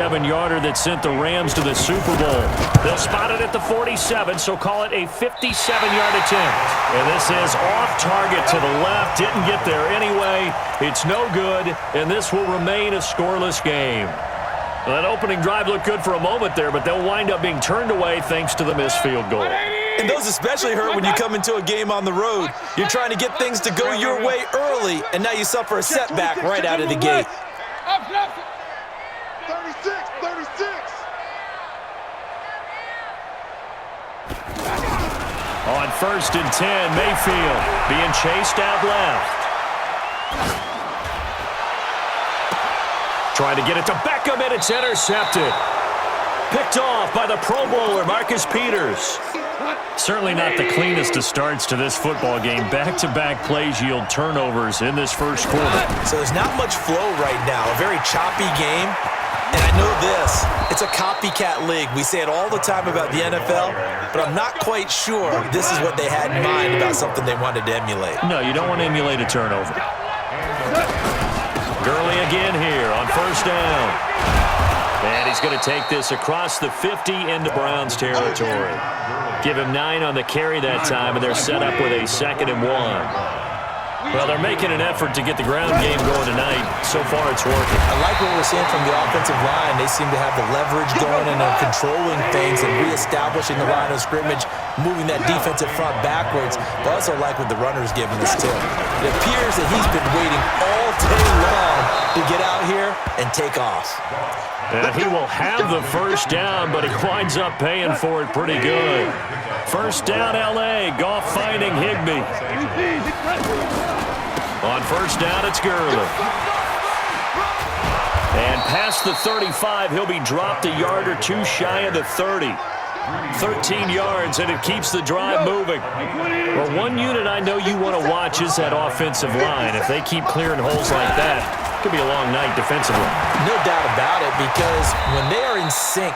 7-yarder that sent the Rams to the Super Bowl. They'll spot it at the 47, so call it a 57-yard attempt. And this is off target to the left. Didn't get there anyway. It's no good, and this will remain a scoreless game. Well, that opening drive looked good for a moment there, but they'll wind up being turned away thanks to the missed field goal. And those especially hurt when you come into a game on the road. You're trying to get things to go your way early, and now you suffer a setback right out of the gate. 36. On 1st and 10, Mayfield being chased out left. Trying to get it to Beckham, and it's intercepted. Picked off by the Pro Bowler, Marcus Peters. Certainly not the cleanest of starts to this football game. Back-to-back plays yield turnovers in this first quarter. So there's not much flow right now. A very choppy game. And I know this, it's a copycat league. We say it all the time about the NFL, but I'm not quite sure this is what they had in mind about something they wanted to emulate. No, you don't want to emulate a turnover. Gurley again here on 1st down. And he's going to take this across the 50 into Browns territory. Give him 9 on the carry that time, and they're set up with a 2nd and 1. Well, they're making an effort to get the ground game going tonight. So far, it's working. I like what we're seeing from the offensive line. They seem to have the leverage going and are controlling things and reestablishing the line of scrimmage, moving that defensive front backwards. But I also like what the runner's giving us, too. It appears that he's been waiting all day long to get out here and take off. And he will have the 1st down, but he winds up paying for it pretty good. 1st down, L.A. Goff finding Higbee. On 1st down, it's Gurley. And past the 35, he'll be dropped a yard or two shy of the 30. 13 yards, and it keeps the drive moving. Well, one unit I know you want to watch is that offensive line. If they keep clearing holes like that, it could be a long night defensively. No doubt about it, because when they are in sync,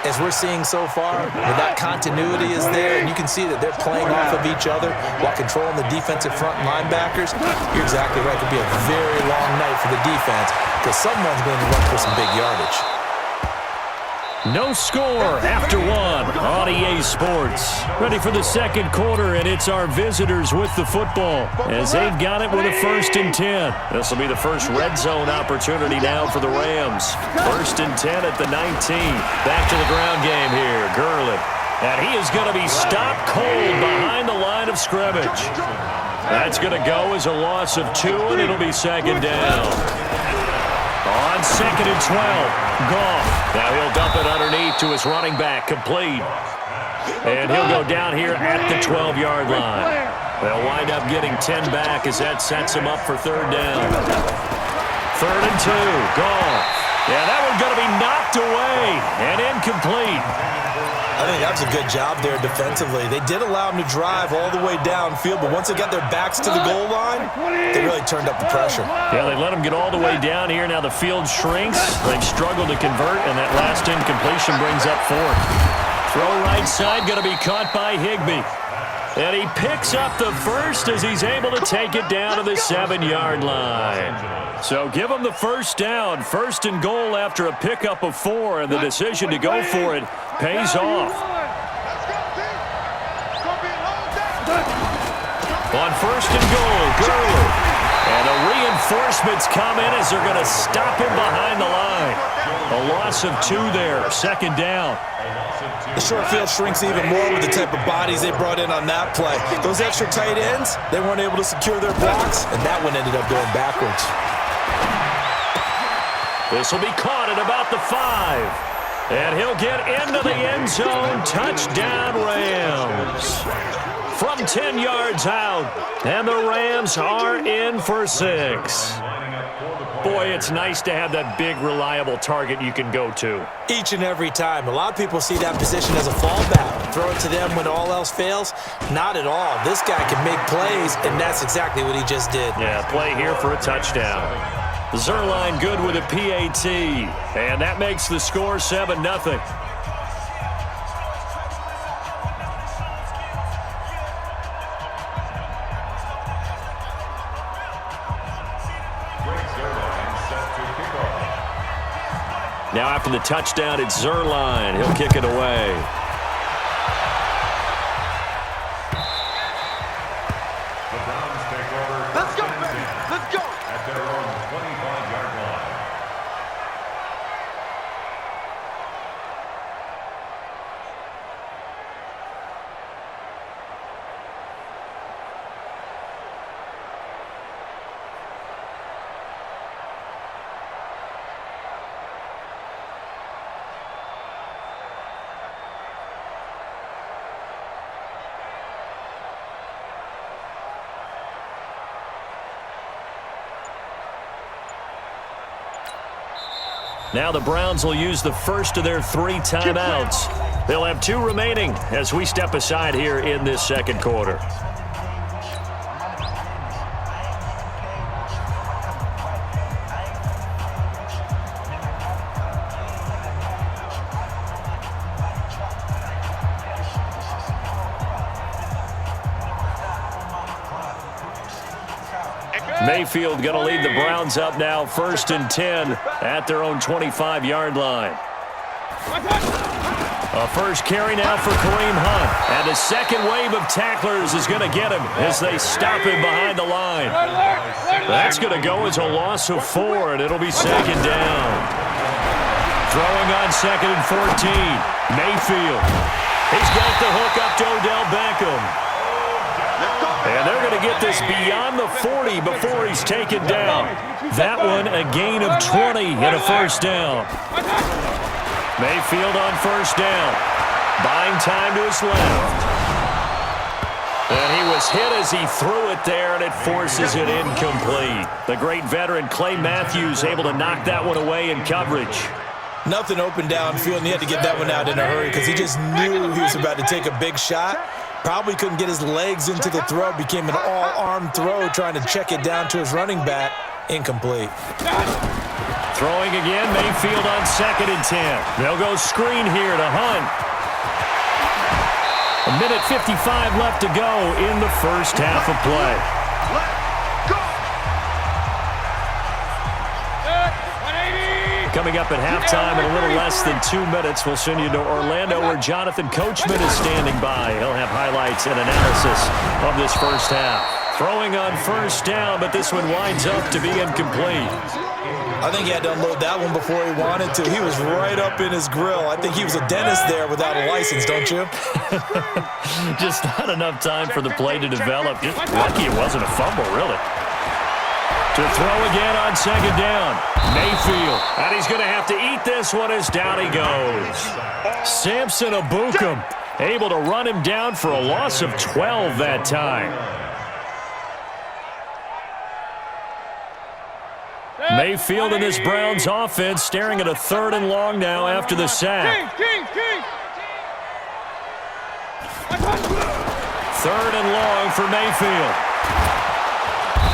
as we're seeing so far, when that continuity is there, and you can see that they're playing off of each other while controlling the defensive front linebackers, you're exactly right. It could be a very long night for the defense because someone's going to run for some big yardage. No score after 1 on EA Sports. Ready for the 2nd quarter, and it's our visitors with the football as they've got it with a 1st and 10. This will be the first red zone opportunity now for the Rams. 1st and 10 at the 19. Back to the ground game here, Gurley. And he is going to be stopped cold behind the line of scrimmage. That's going to go as a loss of 2, and it'll be 2nd down. On 2nd and 12, Goff. Now he'll dump it underneath to his running back, complete. And he'll go down here at the 12-yard line. They'll wind up getting 10 back as that sets him up for 3rd down. 3rd and 2, Goff. Yeah, that one's going to be knocked away and incomplete. I think that's a good job there defensively. They did allow them to drive all the way downfield, but once they got their backs to the goal line, they really turned up the pressure. Yeah, they let them get all the way down here. Now the field shrinks. They've struggled to convert, and that last incompletion brings up 4th. Throw right side, going to be caught by Higbee. And he picks up the 1st as he's able to take it down to the 7-yard line. So give him the 1st down. 1st and goal after a pickup of 4, and the decision to go for it pays off. On 1st and goal, Gurley. And the reinforcements come in as they're going to stop him behind the line. A loss of 2 there, 2nd down. The short field shrinks even more with the type of bodies they brought in on that play. Those extra tight ends, they weren't able to secure their blocks, and that one ended up going backwards. This will be caught at about the 5. And he'll get into the end zone. Touchdown, Rams. From 10 yards out. And the Rams are in for 6. Boy, it's nice to have that big, reliable target you can go to. Each and every time. A lot of people see that position as a fallback. Throw it to them when all else fails. Not at all. This guy can make plays, and that's exactly what he just did. Yeah, play here for a touchdown. Zerline good with a PAT. And that makes the score 7-0. Now after the touchdown, it's Zerline. He'll kick it away. Let's go, baby. Let's go. At their own 25-yard line. Now the Browns will use the first of their 3 timeouts. They'll have 2 remaining as we step aside here in this second quarter. Mayfield going to lead the Browns up now, 1st and 10 at their own 25-yard line. A first carry now for Kareem Hunt. And a second wave of tacklers is going to get him as they stop him behind the line. That's going to go as a loss of 4, and it'll be second down. Throwing on 2nd and 14. Mayfield. He's got the hook up to Odell Beckham. And they're going to get this beyond the 40 before he's taken down. That one a gain of 20 and a first down. Mayfield on first down. Buying time to his left. And he was hit as he threw it there, and it forces it incomplete. The great veteran Clay Matthews able to knock that one away in coverage. Nothing open downfield, and he had to get that one out in a hurry because he just knew he was about to take a big shot. Probably couldn't get his legs into the throw. Became an all-arm throw trying to check it down to his running back. Incomplete. Throwing again, Mayfield on 2nd and 10. They'll go screen here to Hunt. 1:55 left to go in the first half of play. Coming up at halftime in a little less than 2 minutes, we'll send you to Orlando where Jonathan Coachman is standing by. He'll have highlights and analysis of this first half. Throwing on first down, but this one winds up to be incomplete. I think he had to unload that one before he wanted to. He was right up in his grill. I think he was a dentist there without a license, don't you? Just not enough time for the play to develop. Just lucky it wasn't a fumble, really. To throw again on 2nd down. Mayfield. And he's going to have to eat this one as down he goes. Samson Abukum able to run him down for a loss of 12 that time. Mayfield and this Browns offense staring at a 3rd and long now after the sack. 3rd and long for Mayfield.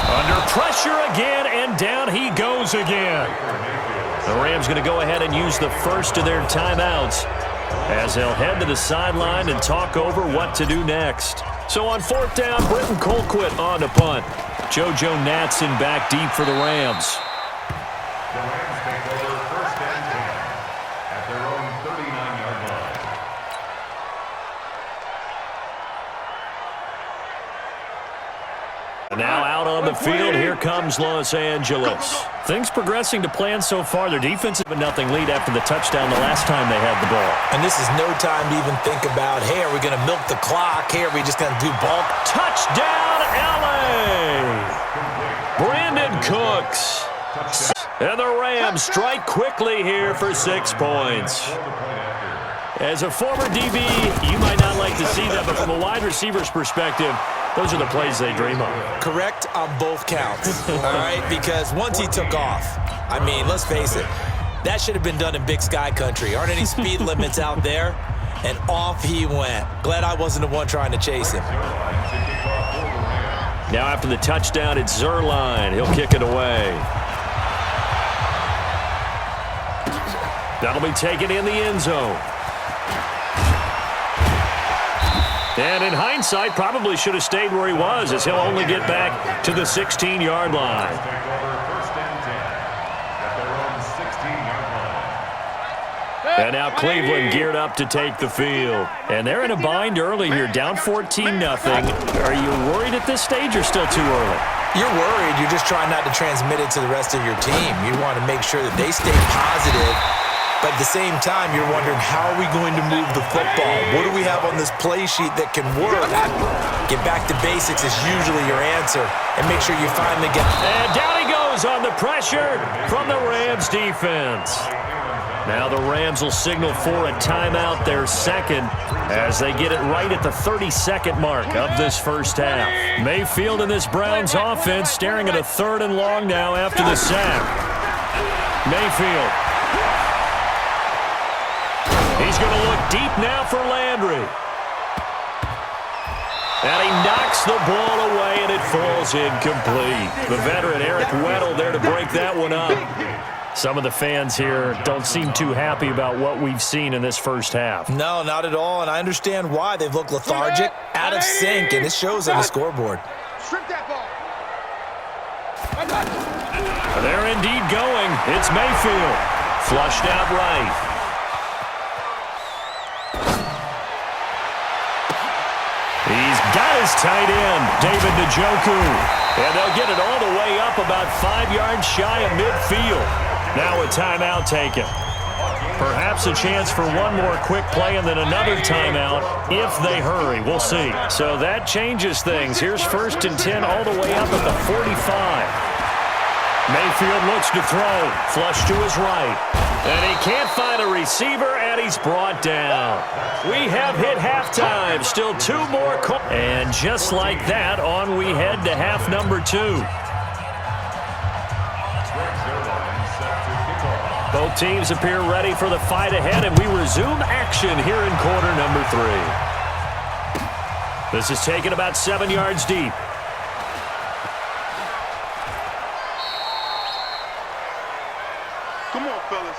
Under pressure again, and down he goes again. The Rams going to go ahead and use the first of their timeouts as they'll head to the sideline and talk over what to do next. So on 4th down, Britton Colquitt on to punt. JoJo Natson back deep for the Rams. The Rams take over 1st and 10 at their own 39-yard line. Now out on the field, here comes Los Angeles. Things progressing to plan so far. Their defense has been nothing lead after the touchdown the last time they had the ball. And this is no time to even think about, hey, are we going to milk the clock? Hey, are we just going to do bulk? Touchdown, L.A. Brandon Cooks. And the Rams strike quickly here for 6 points. As a former DB, you might not like to see that, but from a wide receiver's perspective, those are the plays they dream of. Correct on both counts, all right? Because once he took off, I mean, let's face it, that should have been done in Big Sky Country. Aren't any speed limits out there? And off he went. Glad I wasn't the one trying to chase him. Now after the touchdown, it's Zerline. He'll kick it away. That'll be taken in the end zone. And in hindsight, probably should have stayed where he was, as he'll only get back to the 16-yard line. And now Cleveland geared up to take the field. And they're in a bind early here, down 14-0. Are you worried at this stage or still too early? You're worried. You're just trying not to transmit it to the rest of your team. You want to make sure that they stay positive. But at the same time, you're wondering, how are we going to move the football? What do we have on this play sheet that can work? Get back to basics is usually your answer. And make sure you finally get... And down he goes on the pressure from the Rams defense. Now the Rams will signal for a timeout, their second, as they get it right at the 32nd mark of this first half. Mayfield in this Browns offense staring at a 3rd and long now after the sack. Mayfield. He's going to look deep now for Landry. And he knocks the ball away, and it falls incomplete. The veteran Eric Weddle there to break that one up. Some of the fans here don't seem too happy about what we've seen in this first half. No, not at all, and I understand why. They've looked lethargic, out of sync, and it shows on the scoreboard. They're indeed going. It's Mayfield. Flushed out right. He's got his tight end, David Njoku. And they'll get it all the way up about 5 yards shy of midfield. Now a timeout taken. Perhaps a chance for one more quick play and then another timeout if they hurry. We'll see. So that changes things. Here's 1st and 10 all the way up at the 45. Mayfield looks to throw. Flush to his right. And he can't find a receiver, and he's brought down. We have hit halftime. Still 2 more. And just like that, on we head to half number 2. Both teams appear ready for the fight ahead, and we resume action here in quarter number 3. This is taken about 7 yards deep. Come on, fellas.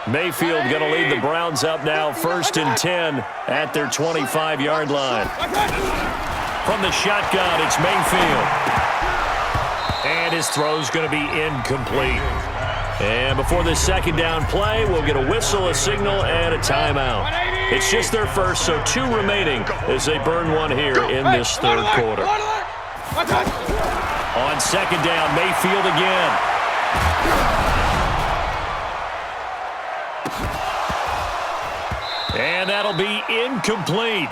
Mayfield going to lead the Browns up now, 1st and 10 at their 25-yard line. From the shotgun, it's Mayfield. And his throw's going to be incomplete. And before this 2nd down play, we'll get a whistle, a signal, and a timeout. It's just their first, so 2 remaining as they burn one here in this 3rd quarter. On 2nd down, Mayfield again. And that'll be incomplete.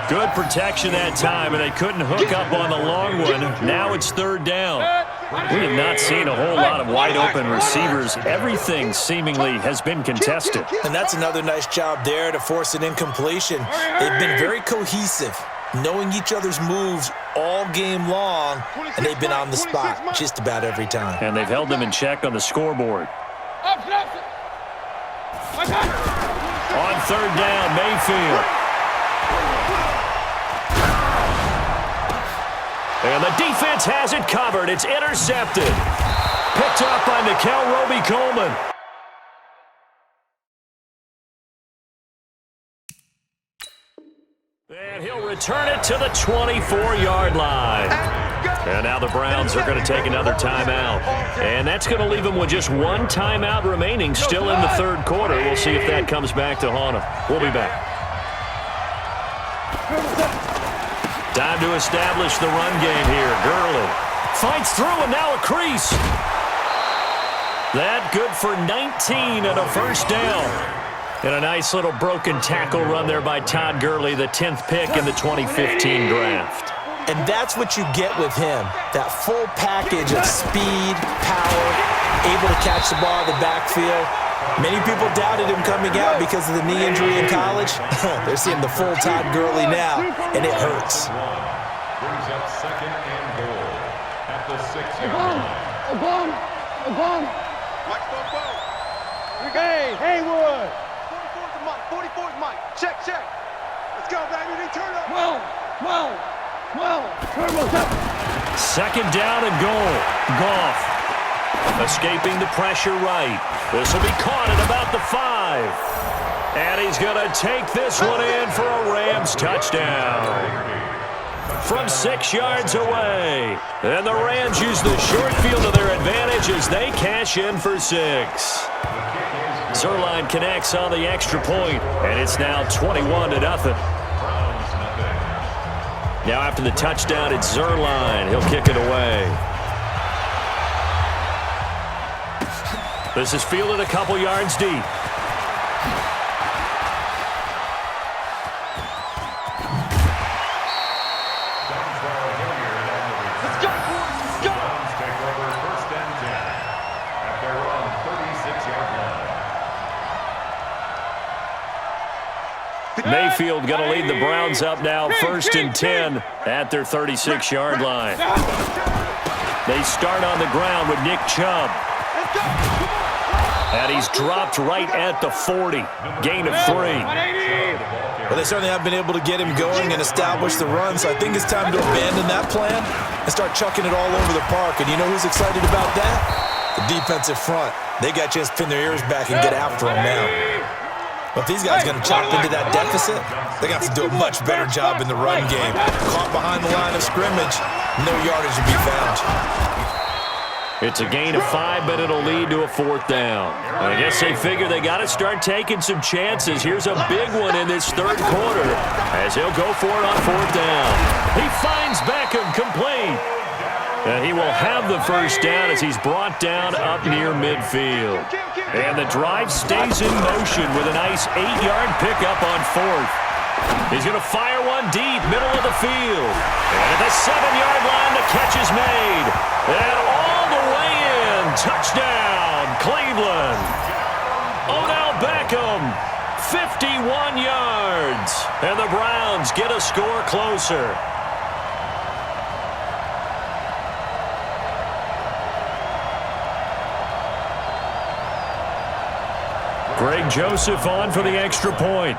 Good protection that time, and they couldn't hook up on the long one. Now it's 3rd down. We have not seen a whole lot of wide-open receivers. Everything seemingly has been contested. And that's another nice job there to force an incompletion. They've been very cohesive, knowing each other's moves all game long, and they've been on the spot just about every time. And they've held them in check on the scoreboard. On 3rd down, Mayfield. And the defense has it covered. It's intercepted. Picked up by Nikel Roby-Coleman. And he'll return it to the 24-yard line. And now the Browns are going to take another timeout. And that's going to leave them with just 1 timeout remaining still in the 3rd quarter. We'll see if that comes back to haunt them. We'll be back. Time to establish the run game here. Gurley fights through, and now a crease. That good for 19 and a 1st down. And a nice little broken tackle run there by Todd Gurley, the 10th pick in the 2015 draft. And that's what you get with him, that full package of speed, power, able to catch the ball in the backfield. Many people doubted him coming out because of the knee injury in college. They're seeing the full Todd Gurley now, and it hurts. Brings up 2nd and goal at the 6-yard line. Mike Bobo. Hey, Haywood. 44's Mike. 44's Mike. Check. Let's go, baby. They turn up. Well. 2nd down and goal. Goff escaping the pressure right. This will be caught at about the 5. And he's going to take this one in for a Rams touchdown. from 6 yards away. And the Rams use the short field to their advantage as they cash in for 6. Zerline connects on the extra point, and it's now 21-0. Now after the touchdown, it's Zerline. He'll kick it away. This is fielded a couple yards deep. Mayfield going to lead the Browns up now, 1st and 10 at their 36-yard line. They start on the ground with Nick Chubb. And he's dropped right at the 40. Gain of 3. Well, they certainly have been able to get him going and establish the run, so I think it's time to abandon that plan and start chucking it all over the park. And you know who's excited about that? The defensive front. They got to just pin their ears back and get after him now. But if these guys are going to chop into that deficit, they got to do a much better job in the run game. Caught behind the line of scrimmage, no yardage to be found. It's a gain of 5, but it'll lead to a 4th down. I guess they figure they got to start taking some chances. Here's a big one in this 3rd quarter as he'll go for it on 4th down. He finds Beckham complete. And he will have the 1st down as he's brought down up near midfield. And the drive stays in motion with a nice 8-yard pickup on 4th. He's going to fire one deep, middle of the field. And at the 7-yard line, the catch is made. And all the way in, touchdown, Cleveland. Odell Beckham, 51 yards. And the Browns get a score closer. Greg Joseph on for the extra point.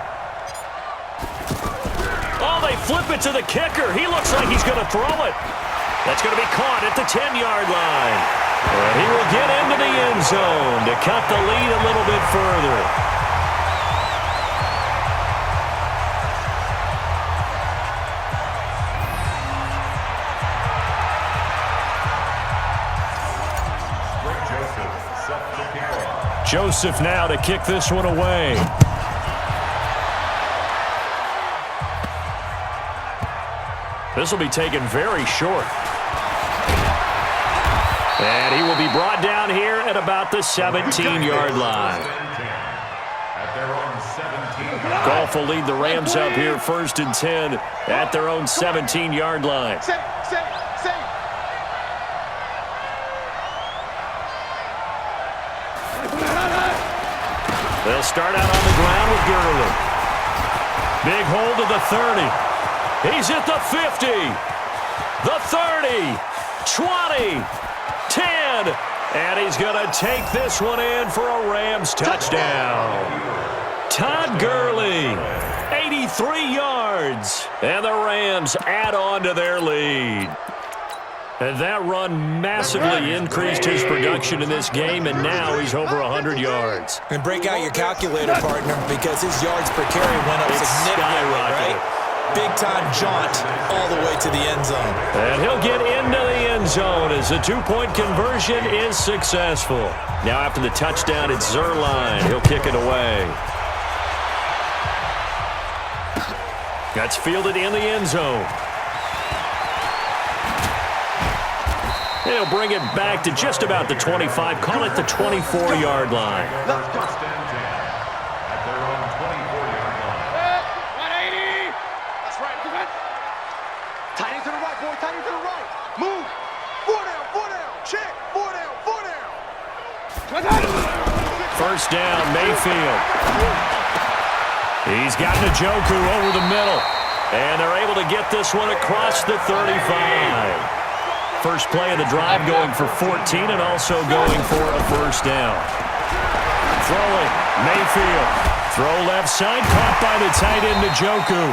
Oh, they flip it to the kicker. He looks like he's going to throw it. That's going to be caught at the 10-yard line. And he will get into the end zone to cut the lead a little bit further. Joseph now to kick this one away. This will be taken very short. And he will be brought down here at about the 17-yard line. Goff will lead the Rams up here 1st and 10 at their own 17-yard line. They'll start out on the ground with Gurley. Big hold of the 30. He's at the 50. The 30. 20. 10. And he's going to take this one in for a Rams touchdown. Todd Gurley, 83 yards. And the Rams add on to their lead. And that run massively increased his production in this game, and now he's over 100 yards. And break out your calculator, partner, because his yards per carry went up significantly, right? Big-time jaunt all the way to the end zone. And he'll get into the end zone as the 2-point conversion is successful. Now after the touchdown, it's Zerline. He'll kick it away. That's fielded in the end zone. He'll bring it back to just about the 25. Call it the 24-yard line. First and 10 at their own 24-yard line. 180. That's right. Tight end to the right, boy. Tight end to the right. Move. 4 down. Check. 4 down. First down, Mayfield. He's got Njoku over the middle. And they're able to get this one across the 35. First play of the drive going for 14 and also going for a first down. Throwing, Mayfield. Throw left side, caught by the tight end Njoku.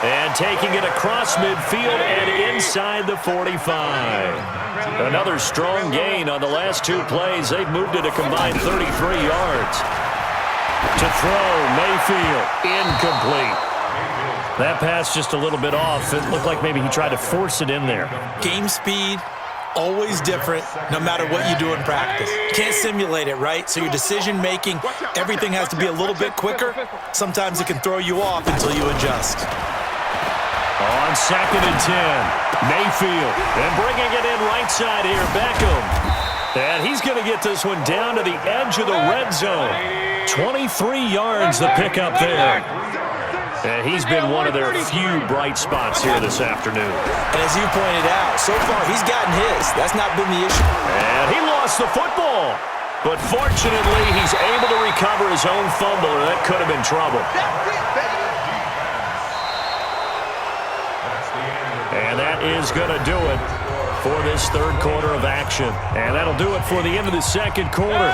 And taking it across midfield and inside the 45. Another strong gain on the last 2 plays. They've moved it a combined 33 yards. To throw, Mayfield, incomplete. That pass just a little bit off. It looked like maybe he tried to force it in there. Game speed, always different, no matter what you do in practice. You can't simulate it, right? So your decision-making, everything has to be a little bit quicker. Sometimes it can throw you off until you adjust. On 2nd and 10, Mayfield. And bringing it in right side here, Beckham. And he's going to get this one down to the edge of the red zone. 23 yards the pickup there. And he's been one of their few bright spots here this afternoon. And as you pointed out, so far he's gotten his. That's not been the issue. And he lost the football. But fortunately, he's able to recover his own fumble, or that could have been trouble. And that is going to do it for this third quarter of action. And that'll do it for the end of the second quarter.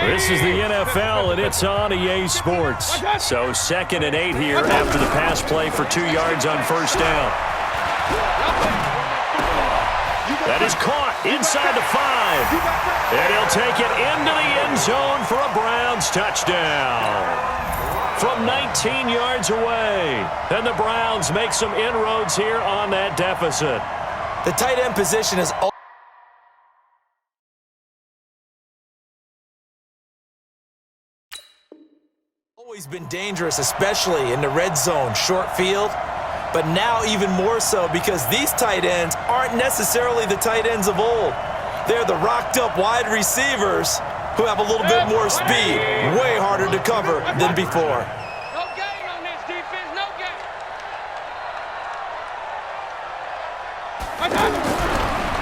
This is the NFL, and it's on EA Sports. So 2nd and 8 here after the pass play for 2 yards on first down. That is caught inside the 5. And he'll take it into the end zone for a Browns touchdown. From 19 yards away. And the Browns make some inroads here on that deficit. The tight end position is always been dangerous, especially in the red zone, short field. But now even more so because these tight ends aren't necessarily the tight ends of old. They're the rocked-up wide receivers who have a little bit more speed, way harder to cover than before. No gain on this defense, no gain.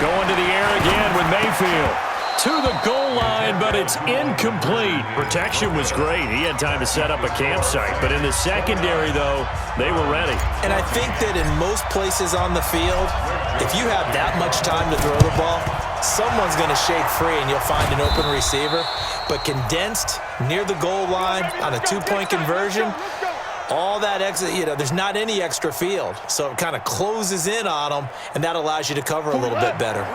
Going to the air again with Mayfield. To the goal line, but it's incomplete. Protection was great. He had time to set up a campsite. But in the secondary, though, they were ready. And I think that in most places on the field, if you have that much time to throw the ball, someone's going to shake free and you'll find an open receiver. But condensed near the goal line on a two-point conversion, all that extra, there's not any extra field. So it kind of closes in on them, and that allows you to cover a little bit better.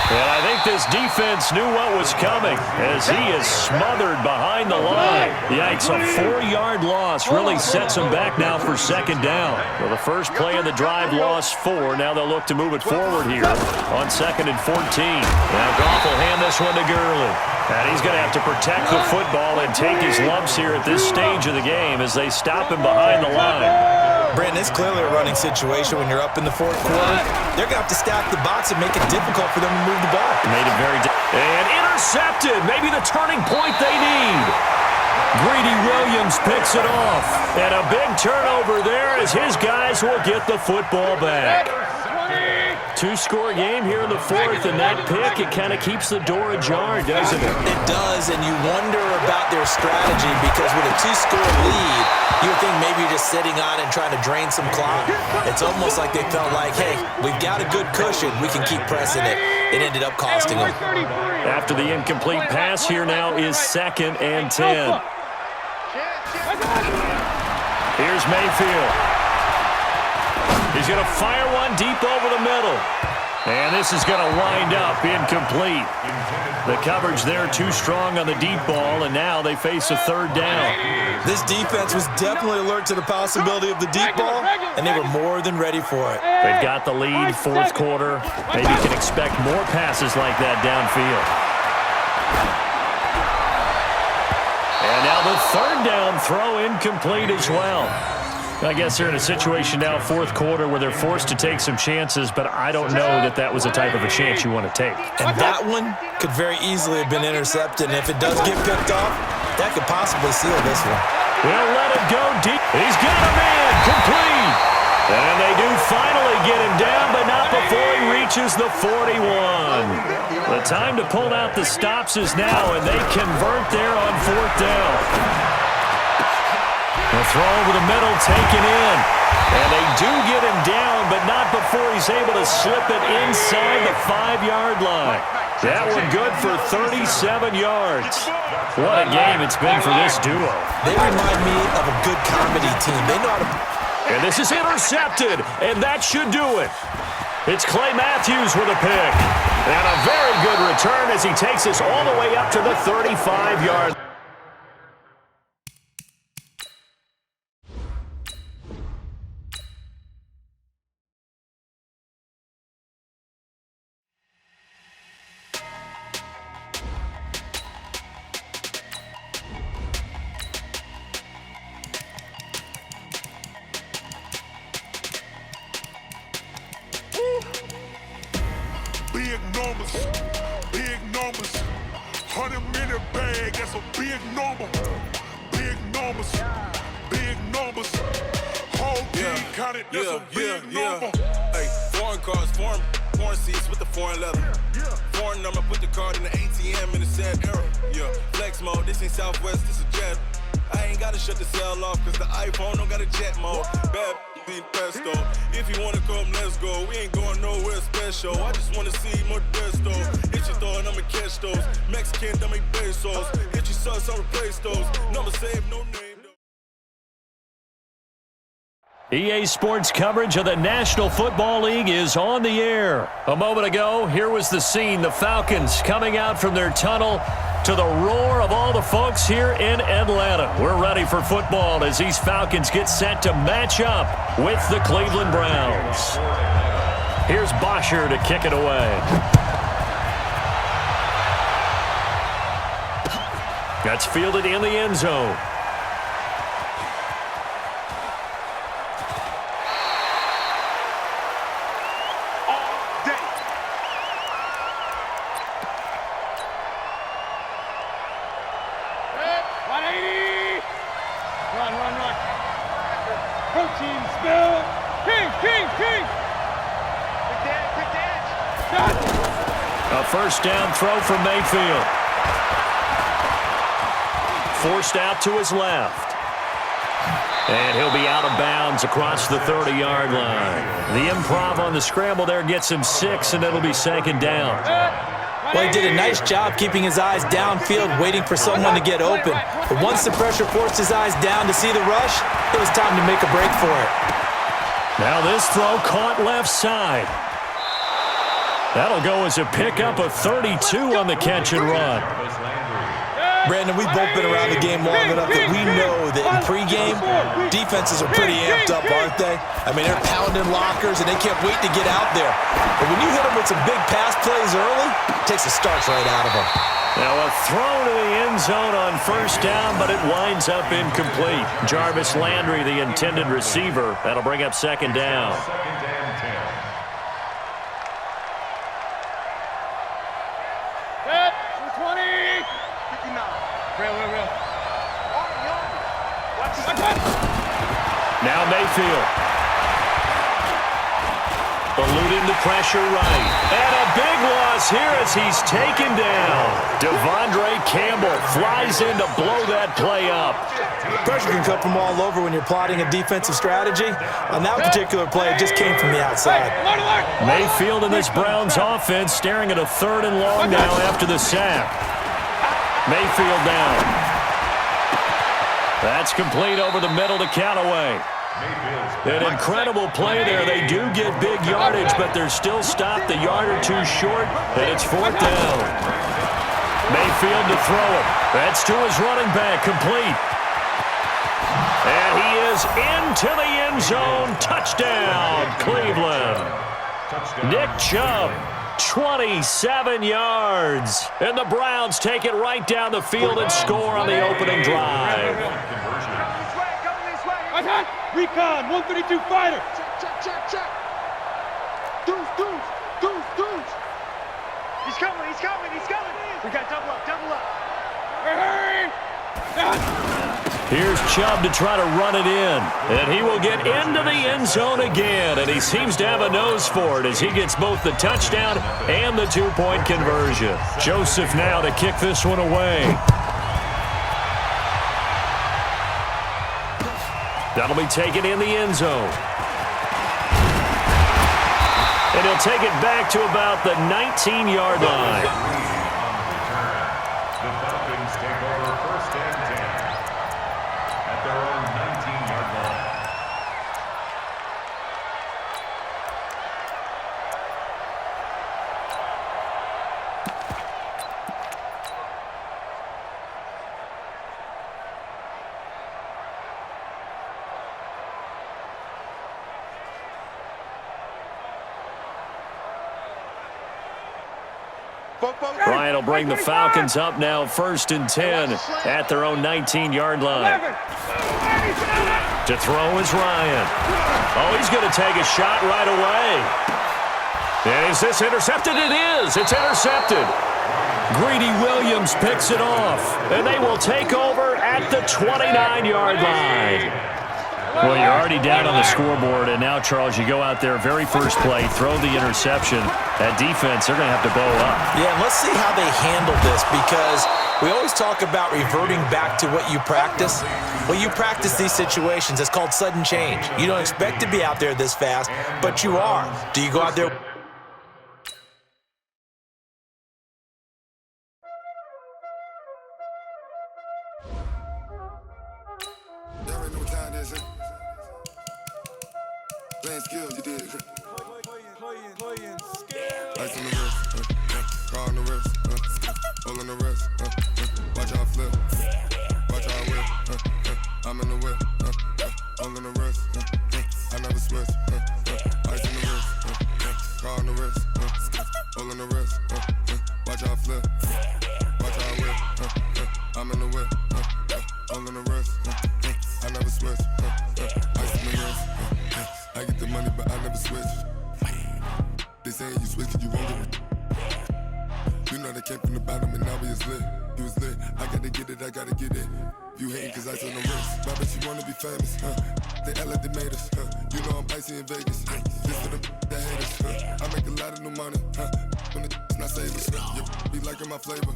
And I think this defense knew what was coming as he is smothered behind the line. Yikes, a 4-yard loss really sets him back now for 2nd down. Well, the first play of the drive lost 4. Now they'll look to move it forward here on 2nd and 14. Now Goff will hand this one to Gurley. And he's going to have to protect the football and take his lumps here at this stage of the game as they stop him behind the line. Brandon, it's clearly a running situation when you're up in the fourth quarter. They're going to have to stack the box and make it difficult for them to move the ball. Made it very and intercepted. Maybe the turning point they need. Greedy Williams picks it off. And a big turnover there as his guys will get the football back. 2-score game here in the fourth, and that pick, it kind of keeps the door ajar, doesn't it? It does, and you wonder about their strategy because with a 2-score lead, you would think maybe you're just sitting on it and trying to drain some clock. It's almost like they felt like, hey, we've got a good cushion. We can keep pressing it. It ended up costing them. After the incomplete pass, here now is 2nd and 10. Here's Mayfield. He's going to fire one deep over the middle. And this is going to wind up incomplete. The coverage there too strong on the deep ball, and now they face a 3rd down. This defense was definitely alert to the possibility of the deep ball, and they were more than ready for it. They've got the lead, fourth quarter. Maybe you can expect more passes like that downfield. And now the 3rd down throw incomplete as well. I guess they're in a situation now, fourth quarter, where they're forced to take some chances, but I don't know that that was the type of a chance you want to take. And that one could very easily have been intercepted, and if it does get picked off, that could possibly seal this one. They'll let it go deep. He's got him in, complete. And they do finally get him down, but not before he reaches the 41. The time to pull out the stops is now, and they convert there on 4th down. The throw over the middle, taken in. And they do get him down, but not before he's able to slip it inside the 5-yard line. That one good for 37 yards. What a game it's been for this duo. They remind me of a good comedy team. They know how to... And this is intercepted, and that should do it. It's Clay Matthews with a pick. And a very good return as he takes us all the way up to the 35-yard line. Big numbers, 100-minute bag, that's a big number. Big numbers, whole team counted, that's a big number. Hey, foreign cars, foreign seats with the foreign leather. Foreign number, put the card in the ATM in the sad era. Yeah, flex mode, this ain't Southwest, this a jet. I ain't gotta shut the cell off, cause the iPhone don't got a jet mode. Bad being pesto. If you wanna come, let's go. We ain't going nowhere special. I just wanna see more Modesto. Hit your thought, I'ma catch those. Mexican, don't make pesos. Hit your sauce, I'll replace those. Number save, no name. EA Sports coverage of the National Football League is on the air. A moment ago, here was the scene. The Falcons coming out from their tunnel to the roar of all the folks here in Atlanta. We're ready for football as these Falcons get set to match up with the Cleveland Browns. Here's Bosher to kick it away. That's fielded in the end zone. A first down throw from Mayfield. Forced out to his left. And he'll be out of bounds across the 30-yard line. The improv on the scramble there gets him 6, and it'll be second down. Well, he did a nice job keeping his eyes downfield, waiting for someone to get open. But once the pressure forced his eyes down to see the rush, it was time to make a break for it. Now this throw caught left side. That'll go as a pickup of 32 on the catch and run. Brandon, we've both been around the game long enough that we know that in pregame, defenses are pretty amped up, aren't they? I mean, they're pounding lockers, and they can't wait to get out there. But when you hit them with some big pass plays early, it takes the starch right out of them. Now a throw to the end zone on first down, but it winds up incomplete. Jarvis Landry, the intended receiver. That'll bring up second down. Now Mayfield. Eluding the pressure right. And a big loss here as he's taken down. Devondre Campbell flies in to blow that play up. Pressure can come from all over when you're plotting a defensive strategy. On that particular play, it just came from the outside. Mayfield in this Browns offense staring at a 3rd and long now after the sack. Mayfield down. That's complete over the middle to Callaway. An incredible play there. They do get big yardage, but they're still stopped a yard or two short, and it's 4th down. Mayfield to throw it. That's to his running back, complete. And he is into the end zone. Touchdown, Cleveland. Nick Chubb, 27 yards. And the Browns take it right down the field and score on the opening drive. Recon, 132 fighter. Check. Deuce. He's coming. We got double up. Hurry. Here's Chubb to try to run it in. And he will get into the end zone again. And he seems to have a nose for it as he gets both the touchdown and the 2-point conversion. Joseph now to kick this one away. That'll be taken in the end zone. And he'll take it back to about the 19-yard line. The Falcons take over 1st and 10 at their own 19-yard line. Ryan will bring the Falcons up now, 1st and 10 at their own 19-yard line. To throw is Ryan. Oh, he's going to take a shot right away. And is this intercepted? It is. It's intercepted. Greedy Williams picks it off, and they will take over at the 29-yard line. Well, you're already down on the scoreboard, and now, Charles, you go out there, very first play, throw the interception. That defense, they're going to have to bow up. Yeah, and let's see how they handle this, because we always talk about reverting back to what you practice. Well, you practice these situations. It's called sudden change. You don't expect to be out there this fast, but you are. Do you go out there? Playing skills, you did. Playing skills. Ice on the wrist, car on the wrist, hole on the wrist, watch how I flip, watch how I whip, I'm in the whip, hole on the wrist, I never switch, ice on the wrist, car on the wrist, hole on the wrist, watch how I flip, watch how I whip, I'm in the whip, hole on the wrist, I never switch, ice on the wrist. I get the money, but I never switch. They saying you switch cause you won't do it. You know they came from the bottom and now we is lit. You was lit, I gotta get it, I gotta get it. You hating cause I on the wrist. But I bet you wanna be famous, They act like they made us, You know I'm icy in Vegas, This for the that hate us, I make a lot of new money, When it's not savers, You be liking my flavor,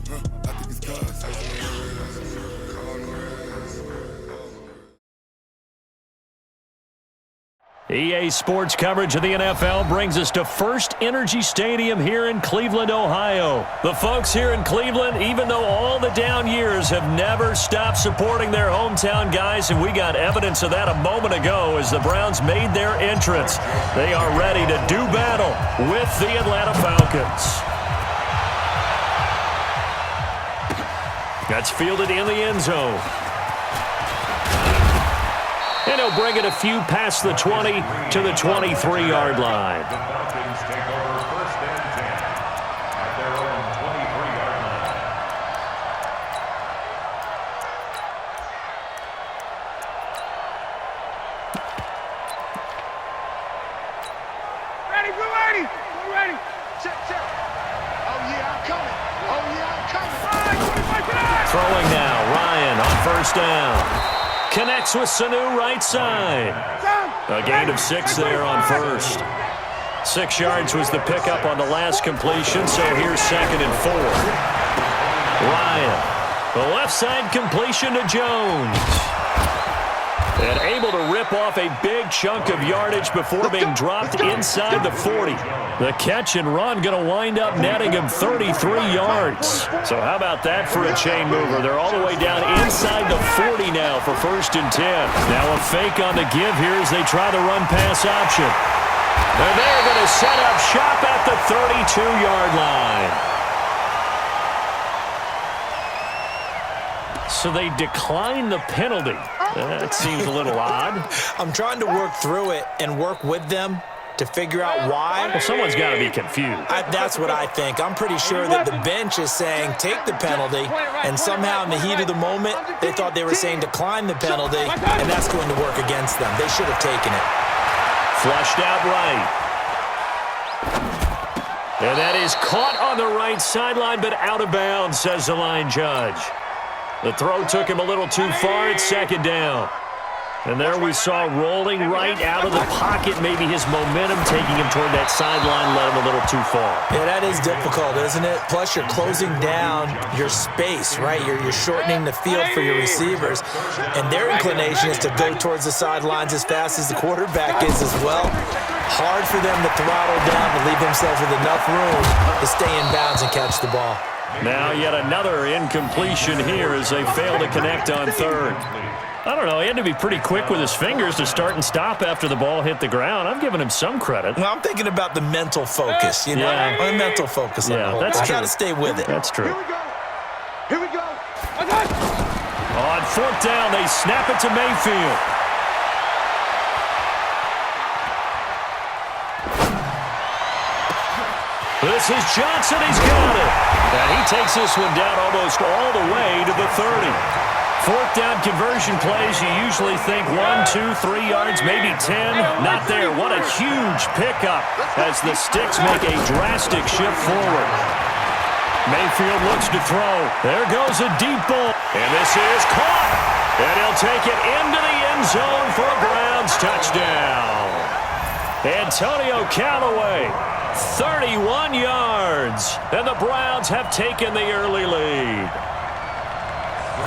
I think it's cause ice on the wrist, car on the wrist. EA Sports coverage of the NFL brings us to First Energy Stadium here in Cleveland, Ohio. The folks here in Cleveland, even though all the down years, have never stopped supporting their hometown guys, and we got evidence of that a moment ago as the Browns made their entrance. They are ready to do battle with the Atlanta Falcons. That's fielded in the end zone. And he'll bring it a few past the 20 to the 23-yard line. The Falcons take over 1st and 10 at their own 23-yard line. Ready, we're ready. We're ready. Check. Oh, yeah, I'm coming. Oh, yeah, I'm coming. Throwing now, Ryan on 1st down. Connects with Sanu right side. A gain of 6 there on 1st. 6 yards was the pickup on the last completion, so here's 2nd and 4. Ryan, the left side completion to Jones. And able to rip off a big chunk of yardage before being dropped inside the 40. The catch and run going to wind up netting him 33 yards. So how about that for a chain mover? They're all the way down inside the 40 now for 1st and 10. Now a fake on the give here as they try the run-pass option. And they're going to set up shop at the 32-yard line. So they decline the penalty. That seems a little odd. I'm trying to work through it and work with them to figure out why. Well, someone's got to be confused. That's what I think. I'm pretty sure that the bench is saying take the penalty, and somehow in the heat of the moment, they thought they were saying decline the penalty, and that's going to work against them. They should have taken it. Flushed out right. And that is caught on the right sideline, but out of bounds, says the line judge. The throw took him a little too far. It's 2nd down. And there we saw rolling right out of the pocket, maybe his momentum taking him toward that sideline led him a little too far. Yeah, that is difficult, isn't it? Plus, you're closing down your space, right? You're shortening the field for your receivers, and their inclination is to go towards the sidelines as fast as the quarterback is as well. Hard for them to throttle down to leave themselves with enough room to stay in bounds and catch the ball. Now yet another incompletion here as they fail to connect on 3rd. I don't know, he had to be pretty quick with his fingers to start and stop after the ball hit the ground. I'm giving him some credit. Well, I'm thinking about the mental focus, you know? Yeah. The mental focus on the whole. That's You true. got to stay with it. That's true. Here we go. On 4th down, they snap it to Mayfield. This This is Johnson. He's got it. And he takes this one down almost all the way to the 30. Fourth down conversion plays, you usually think 1, 2, 3 yards, maybe 10. Not there. What a huge pickup as the Sticks make a drastic shift forward. Mayfield looks to throw. There goes a deep ball. And this is caught. And he'll take it into the end zone for a Browns touchdown. Antonio Callaway, 31 yards. And the Browns have taken the early lead.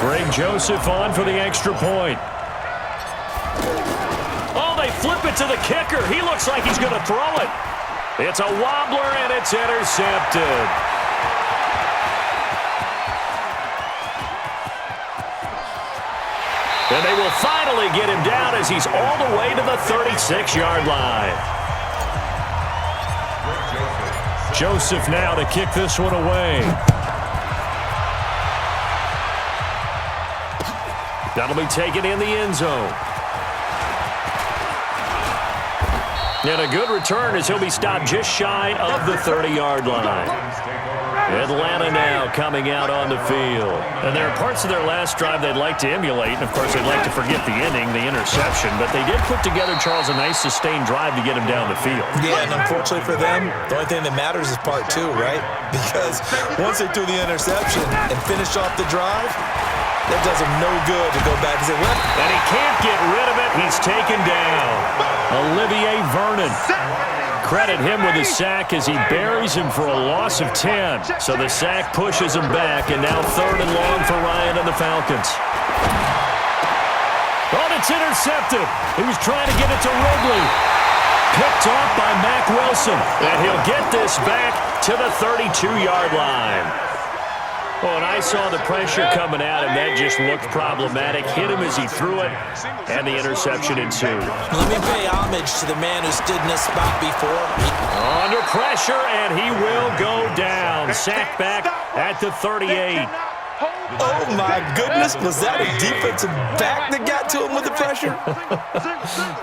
Greg Joseph on for the extra point. Oh, they flip it to the kicker. He looks like he's going to throw it. It's a wobbler, and it's intercepted. And they will finally get him down as he's all the way to the 36-yard line. Joseph now to kick this one away. That'll be taken in the end zone. And a good return as he'll be stopped just shy of the 30-yard line. Atlanta now coming out on the field. And there are parts of their last drive they'd like to emulate. And, of course, they'd like to forget the inning, the interception. But they did put together, Charles, a nice sustained drive to get him down the field. Yeah, and unfortunately for them, the only thing that matters is part 2, right? Because once they threw the interception and finished off the drive, that does him no good to go back and say, well. And he can't get rid of it. He's taken down. Olivier Vernon. Credit him with his sack as he buries him for a loss of 10. So the sack pushes him back, and now 3rd and long for Ryan and the Falcons. Oh, it's intercepted. He was trying to get it to Wrigley. Picked off by Mack Wilson. And he'll get this back to the 32-yard line. Oh, and I saw the pressure coming at him. That just looked problematic. Hit him as he threw it, and the interception ensued. Let me pay homage to the man who stood in this spot before. Under pressure, and he will go down. Sacked back at the 38. Oh, my goodness. Was that a defensive back that got to him with the pressure?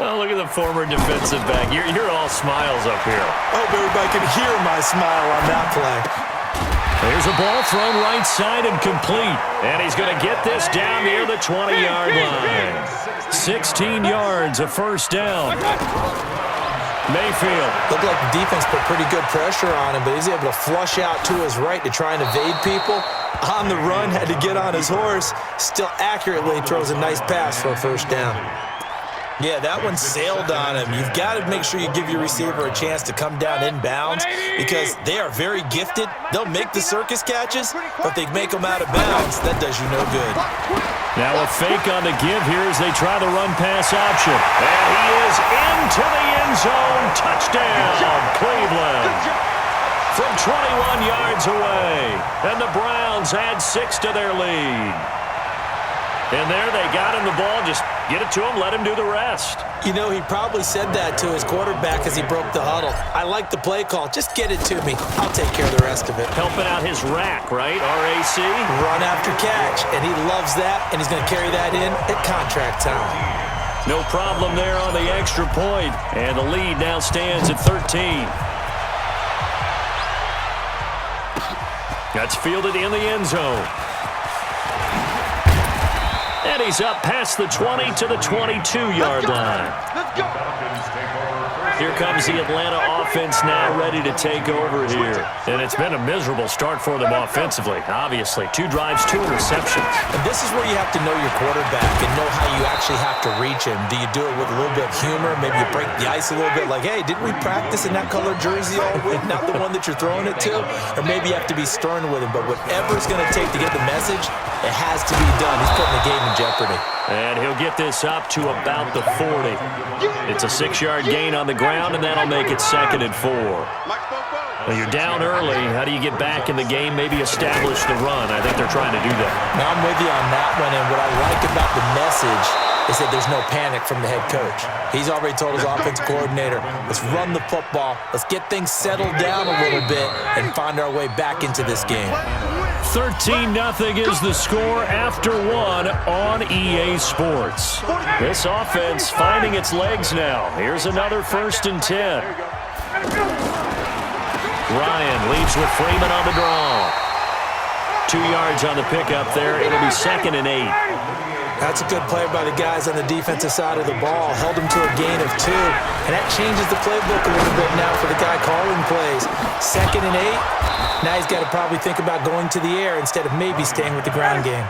Oh, look at the former defensive back. You're all smiles up here. I hope everybody can hear my smile on that play. There's a ball thrown right side and complete. And he's going to get this down near the 20-yard line. 16 yards, a first down. Mayfield. Looked like the defense put pretty good pressure on him, but he's able to flush out to his right to try and evade people. On the run, had to get on his horse. Still accurately throws a nice pass for a first down. Yeah, that one sailed on him. You've got to make sure you give your receiver a chance to come down inbounds because they are very gifted. They'll make the circus catches, but they make them out of bounds. That does you no good. Now a fake on the give here as they try the run-pass option. And he is into the end zone. Touchdown, Cleveland. From 21 yards away. And the Browns add 6 to their lead. And there they got him the ball. Just get it to him, let him do the rest. You know, he probably said that to his quarterback as he broke the huddle. I like the play call. Just get it to me. I'll take care of the rest of it. Helping out his rack, right? RAC? Run after catch. And he loves that, and he's going to carry that in at contract time. No problem there on the extra point. And the lead now stands at 13. That's fielded in the end zone. And he's up past the 20 to the 22-yard line. Here comes the Atlanta offense now ready to take over here. And it's been a miserable start for them offensively, obviously. 2 drives, 2 interceptions. And this is where you have to know your quarterback and know how you actually have to reach him. Do you do it with a little bit of humor? Maybe you break the ice a little bit like, hey, didn't we practice in that colored jersey all week, not the one that you're throwing it to? Or maybe you have to be stern with him. But whatever it's going to take to get the message, it has to be done. He's putting the game in jeopardy. And he'll get this up to about the 40. It's a 6-yard gain on the ground, and that'll make it 2nd and 4. Well, you're down early. How do you get back in the game? Maybe establish the run. I think they're trying to do that. Now, I'm with you on that one, and what I like about the message is that there's no panic from the head coach. He's already told his offensive coordinator, let's run the football, let's get things settled down a little bit, and find our way back into this game. 13-0 is the score after 1 on EA Sports. This offense finding its legs now. Here's another 1st and 10. Ryan leads with Freeman on the draw. 2 yards on the pickup there. It'll be 2nd and 8. That's a good play by the guys on the defensive side of the ball. Held them to a gain of 2. And that changes the playbook a little bit now for the guy calling plays. 2nd and 8. Now he's got to probably think about going to the air instead of maybe staying with the ground game.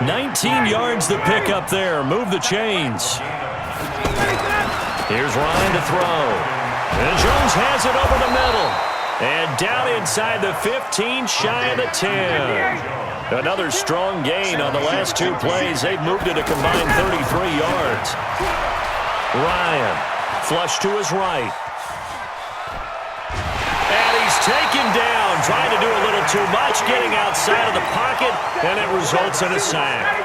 19 yards the pickup there. Move the chains. Here's Ryan to throw. And Jones has it over the middle. And down inside the 15, shy of the 10. Another strong gain on the last 2 plays. They've moved it a combined 33 yards. Ryan, flush to his right. And he's taken down, trying to do a little too much, getting outside of the pocket, and it results in a sack.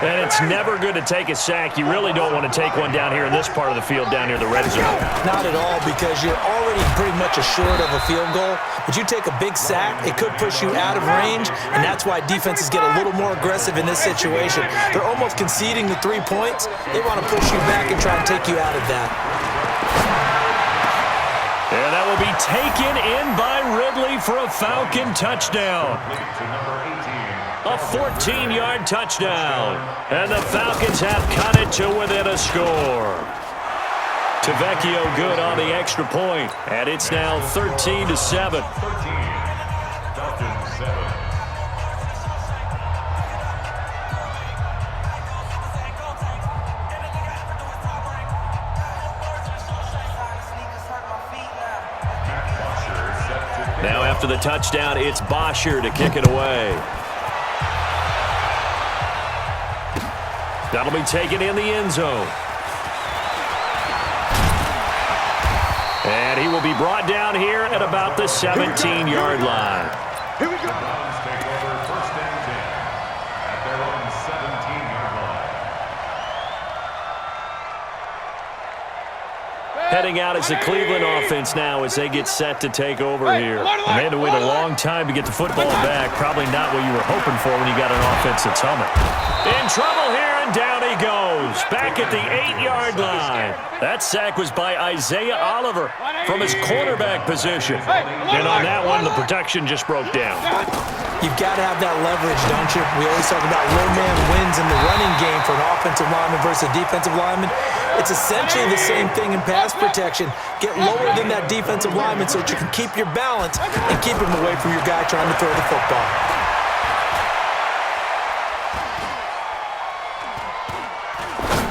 And it's never good to take a sack. You really don't want to take one down here in this part of the field, down near the red zone. Not at all, because you're already pretty much assured of a field goal. But you take a big sack, it could push you out of range, and that's why defenses get a little more aggressive in this situation. They're almost conceding the 3 points. They want to push you back and try and take you out of that. And that will be taken in by Ridley for a Falcon touchdown. A 14-yard touchdown. And the Falcons have cut it to within a score. Tavecchio good on the extra point, and it's now 13-7. Now after the touchdown, it's Bosher to kick it away. That'll be taken in the end zone. And he will be brought down here at about the 17-yard line. Here we go. Browns take over 1st and 10 at their own 17-yard line. Heading out is the Cleveland offense now as they get set to take over here. And they had to wait a long time to get the football back. Probably not what you were hoping for when you got an offense that's humming. In trouble here, and down he goes. Back at the 8-yard line. That sack was by Isaiah Oliver from his cornerback position. And on that one, the protection just broke down. You've got to have that leverage, don't you? We always talk about low man wins in the running game for an offensive lineman versus a defensive lineman. It's essentially the same thing in pass protection. Get lower than that defensive lineman so that you can keep your balance and keep him away from your guy trying to throw the football.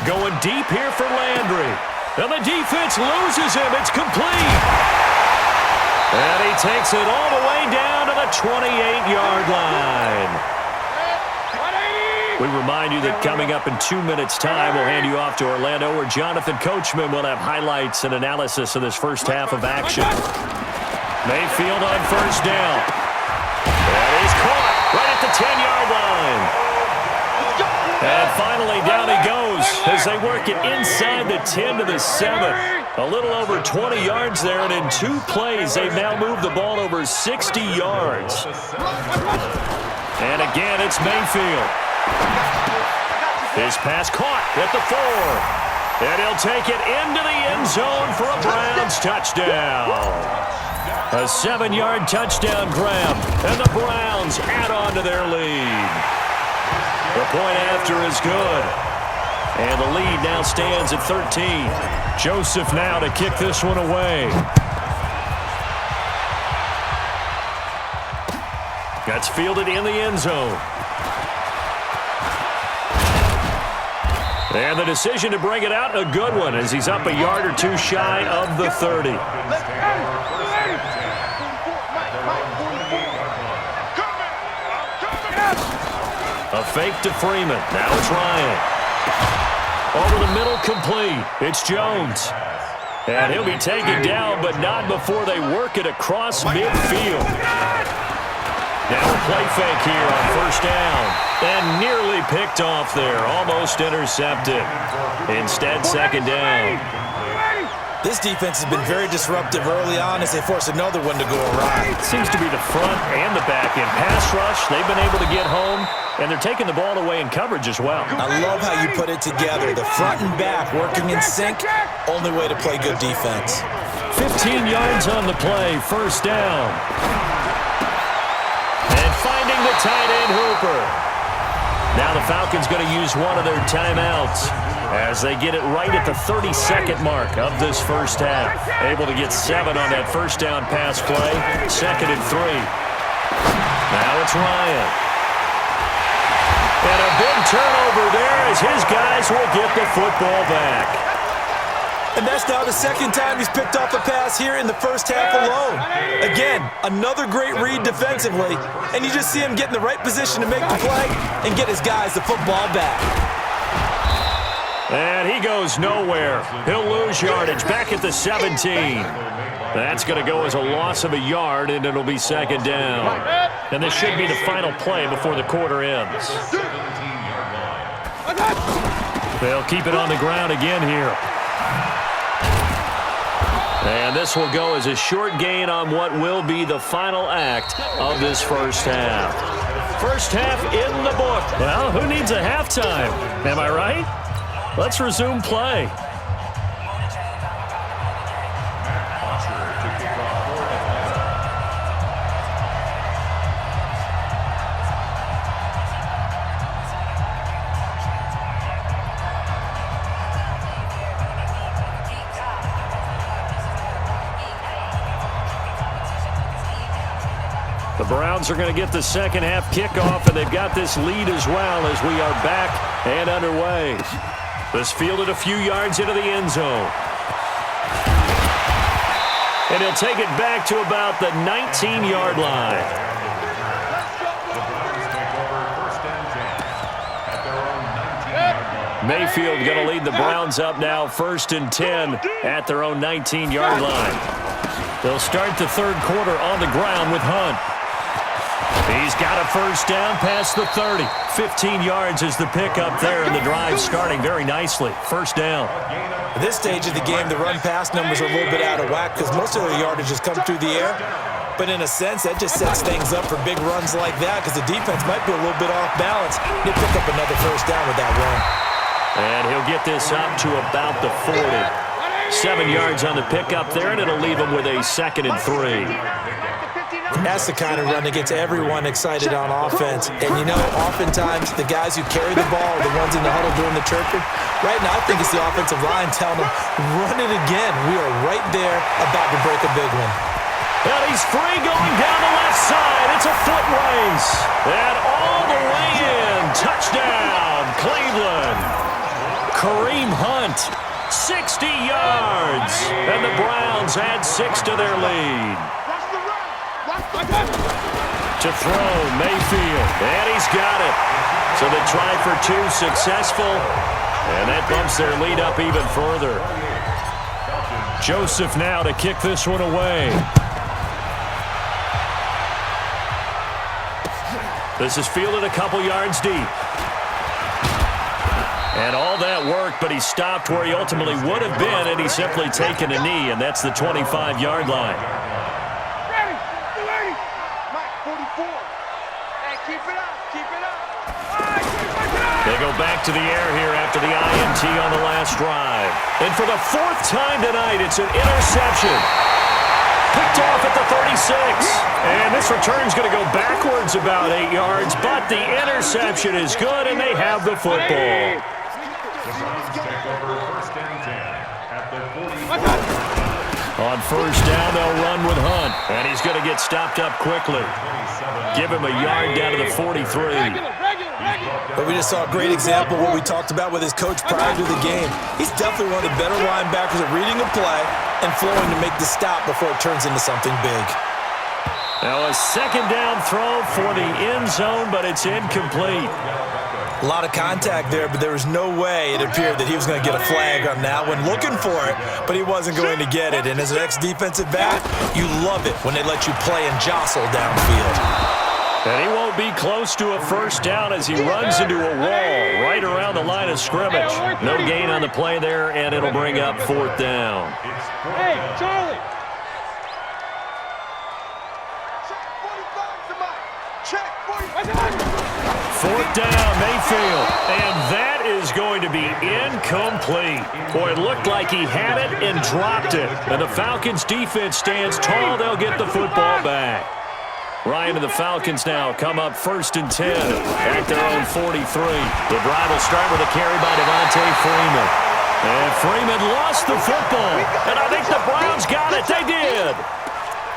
Going deep here for Landry. And the defense loses him. It's complete. And he takes it all the way down to the 28-yard line. We remind you that coming up in 2 minutes' time, we'll hand you off to Orlando, where Jonathan Coachman will have highlights and analysis of this first half of action. Mayfield on 1st down. That is caught right at the 10-yard line. And finally, down he goes as they work it inside the 10 to the 7. A little over 20 yards there, and in 2 plays, they've now moved the ball over 60 yards. And again, it's Mayfield. His pass caught at the 4. And he'll take it into the end zone for a Browns touchdown. A 7-yard touchdown grab, and the Browns add on to their lead. The point after is good. And the lead now stands at 13. Joseph now to kick this one away. That's fielded in the end zone. And the decision to bring it out, a good one, as he's up a yard or 2 shy of the 30. A fake to Freeman. Now it's Ryan. Over the middle, complete. It's Jones. And he'll be taken down, but not before they work it across midfield. Now a play fake here on 1st down. And nearly picked off there. Almost intercepted. Instead, 2nd down. This defense has been very disruptive early on as they force another one to go awry. It seems to be the front and the back in pass rush. They've been able to get home, and they're taking the ball away in coverage as well. I love how you put it together. The front and back working in sync. Only way to play good defense. 15 yards on the play, first down. And finding the tight end Hooper. Now the Falcons going to use one of their timeouts as they get it right at the 32nd mark of this first half. Able to get 7 on that first down pass play. 2nd and 3. Now it's Ryan. And a big turnover there as his guys will get the football back. And that's now the second time he's picked off a pass here in the first half alone. Again, another great read defensively, and you just see him get in the right position to make the play and get his guys the football back. And he goes nowhere. He'll lose yardage back at the 17. That's going to go as a loss of a yard, and it'll be 2nd down. And this should be the final play before the quarter ends. They'll keep it on the ground again here. And this will go as a short gain on what will be the final act of this first half. First half in the book. Well, who needs a halftime? Am I right? Let's resume play. The Browns are going to get the second half kickoff, and they've got this lead as well as we are back and underway. This fielded a few yards into the end zone. And he'll take it back to about the 19-yard line. Mayfield going to lead the Browns up now, 1st and 10 at their own 19-yard line. They'll start the third quarter on the ground with Hunt. He's got a first down past the 30. 15 yards is the pickup there, and the drive starting very nicely. First down. At this stage of the game, the run-pass numbers are a little bit out of whack because most of the yardage has come through the air. But in a sense, that just sets things up for big runs like that because the defense might be a little bit off balance. He'll pick up another first down with that run. And he'll get this up to about the 40. 7 yards on the pickup there, and it'll leave him with a 2nd and 3. That's the kind of run that gets everyone excited on offense. And, you know, oftentimes the guys who carry the ball are the ones in the huddle doing the chirping. Right now, I think it's the offensive line telling them, run it again. We are right there about to break a big one. And he's free going down the left side. It's a foot race. And all the way in. Touchdown, Cleveland. Kareem Hunt, 60 yards. And the Browns add 6 to their lead. To throw, Mayfield, and he's got it. So the try for 2 successful, and that bumps their lead up even further. Joseph now to kick this one away. This is fielded a couple yards deep. And all that work, but he stopped where he ultimately would have been, and he's simply taken a knee, and that's the 25-yard line. They go back to the air here after the INT on the last drive. And for the 4th time tonight, it's an interception. Picked off at the 36. And this return's going to go backwards about 8 yards, but the interception is good, and they have the football. On first down, they'll run with Hunt. And he's going to get stopped up quickly. Give him a yard down to the 43. But we just saw a great example of what we talked about with his coach prior to the game. He's definitely one of the better linebackers at reading a play and flowing to make the stop before it turns into something big. Now a second down throw for the end zone, but it's incomplete. A lot of contact there, but there was no way it appeared that he was going to get a flag on that one. Looking for it, but he wasn't going to get it. And as an ex-defensive back, you love it when they let you play and jostle downfield. And he won't be close to a first down as he runs into a wall right around the line of scrimmage. No gain on the play there, and it'll bring up 4th down. Hey, Charlie. Check 45 to Mike. Check 45. 4th down, Mayfield. And that is going to be incomplete. Boy, it looked like he had it and dropped it. And the Falcons' defense stands tall. They'll get the football back. Ryan and the Falcons now come up 1st and 10 at their own 43. The drive will start with a carry by Devontae Freeman. And Freeman lost the football. And I think the Browns got it. They did.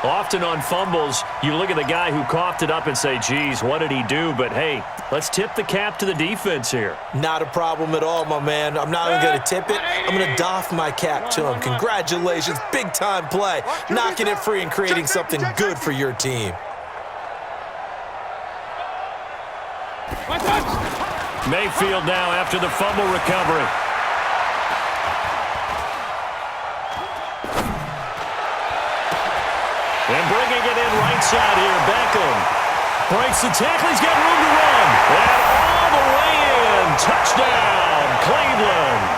Often on fumbles, you look at the guy who coughed it up and say, geez, what did he do? But, hey, let's tip the cap to the defense here. Not a problem at all, my man. I'm not even going to tip it. I'm going to doff my cap to him. Congratulations. Big-time play. Knocking it free and creating something good for your team. Mayfield now after the fumble recovery. And bringing it in right side here, Beckham. Breaks the tackle, he's got room to run. And all the way in, touchdown, Cleveland.